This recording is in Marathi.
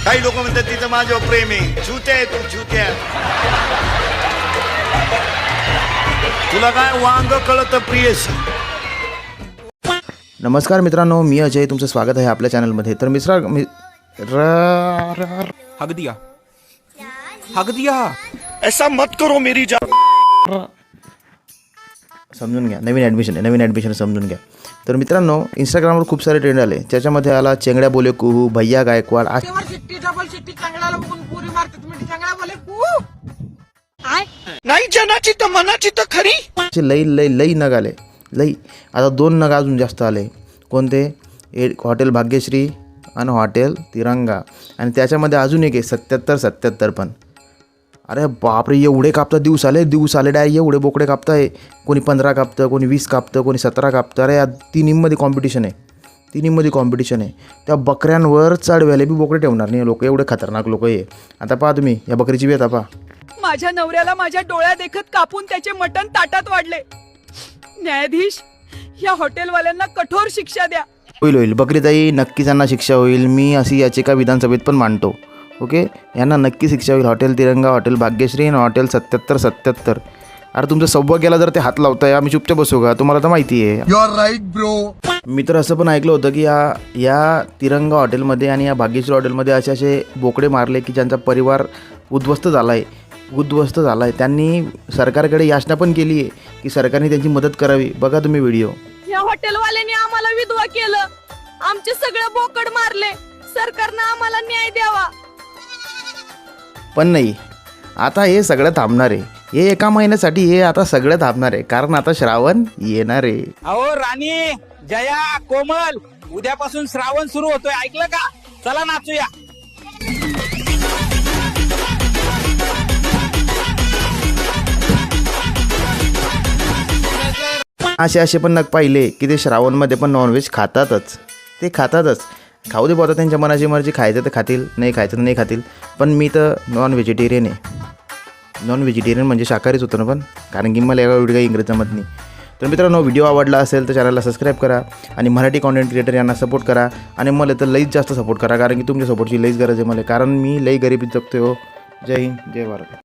काही लोक म्हणतात तिचं माझ्यावर प्रेम आहे. झुत्या आहे तू, झुत्या. तुला काय वांग कळतं प्रियस. नमस्कार मित्रांनो, मी अजय, तुमचं स्वागत आहे आपल्या चॅनलमध्ये. तर हग दिया ऐसा मत करो मेरी जान. समजून घ्या, नवीन ॲडमिशन समजून घ्या. तर मित्रांनो, इंस्टाग्रामवर खूप सारे ट्रेंड आले. त्याच्यामध्ये आला चेंगड्या बोले कुहू, भैया गायकवाड. नाही जनाची तर मनाची तर खरी. लई नग आले, लई. आता 2 नग अजून जास्त आले. कोणते? एक हॉटेल भाग्यश्री आणि हॉटेल तिरंगा. आणि त्याच्यामध्ये अजून एक आहे 77 पण. अरे बापरे, एवढे कापता दिवस आले डायरेक्ट. एवढे बोकडे कापताय. कोणी 15 कापतं, कोणी 20 कापतं, कोणी 17 कापतं. अरे या तिन्हीमध्ये कॉम्पिटिशन आहे. त्या बकऱ्यांवर चढवायला बी बोकडे ठेवणार नाही लोक. एवढे खतरनाक लोक आहे. आता पहा तुम्ही या बकरीची व्यथा पहा. माझ्या नवऱ्याला माझ्या डोळ्या देखत कापून त्याचे मटण ताटात वाढले. न्यायाधीश, या हॉटेलवाल्यांना कठोर शिक्षा द्या. होईल बकरीताई, नक्कीच यांना शिक्षा होईल. मी अशी याचिका विधानसभेत पण मांडतो. ओके, यांना नक्की शिक्षा होईल. हॉटेल तिरंगा, हॉटेल भाग्यश्री आणि हॉटेल 77. अरे तुमचं सौभाग्याला जर ते हात लावताय, आम्ही चुपचाप बसू का? तुम्हाला तर माहिती आहे. You are right bro. मी तर असं पण ऐकलं होतं की या तिरंगा हॉटेलमध्ये आणि या भाग्यश्री हॉटेलमध्ये असे बोकडे मारले की ज्यांचा परिवार उद्ध्वस्त झाला आहे. त्यांनी सरकारकडे याचना पण केली आहे की सरकारने त्यांची मदत करावी. बघा तुम्ही व्हिडिओ. या हॉटेलवाल्यांनी आम्हाला विधवा केलं, आमचे सगळे बोकड मारले. सरकारनं आम्हाला न्याय द्यावा. पण नाही, आता हे सगळं थांबणार आहे. हे एका महिन्यासाठी हे आता सगळं थांबणार आहे, कारण आता श्रावण येणार आहे. अहो राणी, जया, कोमल, उद्यापासून श्रावण सुरू होतोय, ऐकलं का? चला नाचूया. असे पण नग पाहिले की ते श्रावणमध्ये पण नॉनव्हेज खातातच. खाऊ दे बोलतात, त्यांच्या मनाची मर्जी. खायचं तर खातील, नाही खायचं तर नाही खातील. पण मी तर नॉन व्हेजिटेरियन म्हणजे शाकाहारीच होतं ना. पण कारण की मला एवढी काही इंग्रजी जमत नाही. तर मित्रांनो, व्हिडिओ आवडला असेल तर चॅनलला सबस्क्राईब करा आणि मराठी कॉन्टेंट क्रिएटर यांना सपोर्ट करा. आणि मला तर लईच जास्त सपोर्ट करा, कारण की तुमच्या सपोर्टची लईच गरज आहे मला, कारण मी लई गरिबीत जगतो. जय हिंद, जय भारत.